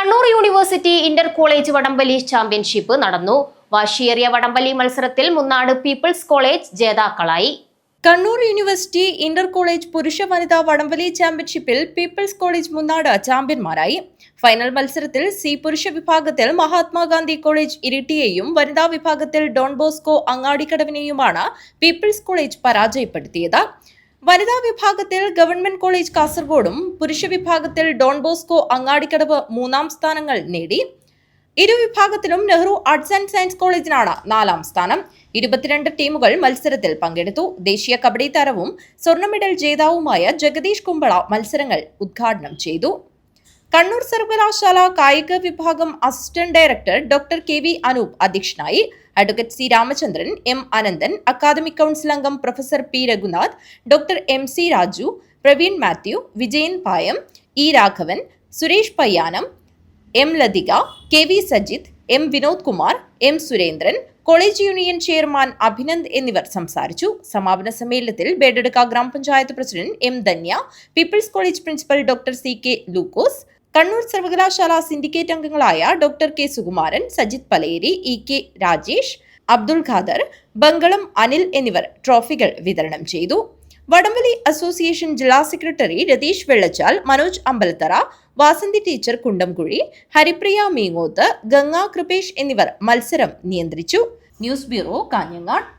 Kannur university Inter college വടംവലി championship നടന്നു. വാശിയേറിയ വടംവലി മത്സരത്തിൽ മുന്നാട് പീപ്പിൾസ് കോളേജ് ജേതാക്കളായി. കണ്ണൂർ യൂണിവേഴ്സിറ്റി ഇന്റർ കോളേജ് പുരുഷ വനിതാ വടംവലി ചാമ്പ്യൻഷിപ്പിൽ പീപ്പിൾസ് കോളേജ് മുന്നാട് ചാമ്പ്യന്മാരായി. ഫൈനൽ മത്സരത്തിൽ സി പുരുഷ വിഭാഗത്തിൽ മഹാത്മാഗാന്ധി കോളേജ് ഇരിട്ടിയെയും വനിതാ വിഭാഗത്തിൽ ഡോൺ ബോസ്കോ അങ്ങാടിക്കടവിനെയുമാണ് പീപ്പിൾസ് കോളേജ് പരാജയപ്പെടുത്തിയത്. വനിതാ വിഭാഗത്തിൽ ഗവൺമെന്റ് കോളേജ് കാസർഗോഡും പുരുഷ വിഭാഗത്തിൽ ഡോൺ ബോസ്കോ അങ്ങാടിക്കടവ് മൂന്നാം സ്ഥാനങ്ങൾ നേടി. ഇരു വിഭാഗത്തിലും നെഹ്റു ആർട്സ് ആൻഡ് സയൻസ് കോളേജിനാണ് നാലാം സ്ഥാനം. 22 ടീമുകൾ മത്സരത്തിൽ പങ്കെടുത്തു. ദേശീയ കബഡി താരവും സ്വർണ്ണ മെഡൽ ജേതാവുമായ ജഗദീഷ് കുമ്പള മത്സരങ്ങൾ ഉദ്ഘാടനം ചെയ്തു. കണ്ണൂർ സർവകലാശാല കായിക വിഭാഗം assistant director doctor K V Anoop അധ്യക്ഷനായി. Advocate C Ramachandran, M Ananthan, academic council അംഗം professor P Raghunath, doctor M C Raju, Praveen Mathew, Vijayan Payam, E Raghavan, Suresh Payyanam, M Lathika, K V Sajith, M Vinod Kumar, M Surendran, college union chairman Abhinand എന്നിവർ സംസാരിച്ചു. സമാപന സമ്മേളനത്തിൽ ബേഡെടുക്ക ഗ്രാമപഞ്ചായത്ത് president M Dhanya, people's college principal doctor C K Lukose, Kannur സർവകലാശാല syndicate അംഗങ്ങളായ doctor K Sukumaran, Sajith Paleri, E K Rajesh, Abdul Khader, Bangalam Anil എന്നിവർ ട്രോഫികൾ വിതരണം ചെയ്തു. വടംവലി അസോസിയേഷൻ ജില്ലാ സെക്രട്ടറി രതീഷ് വെള്ളച്ചാൽ, മനോജ് അമ്പലത്തറ, വാസന്തി ടീച്ചർ കുണ്ടംകുഴി, ഹരിപ്രിയ മീങ്ങോത്ത്, ഗംഗ കൃപേഷ് എന്നിവർ മത്സരം നിയന്ത്രിച്ചു. News bureau, Kanhangad.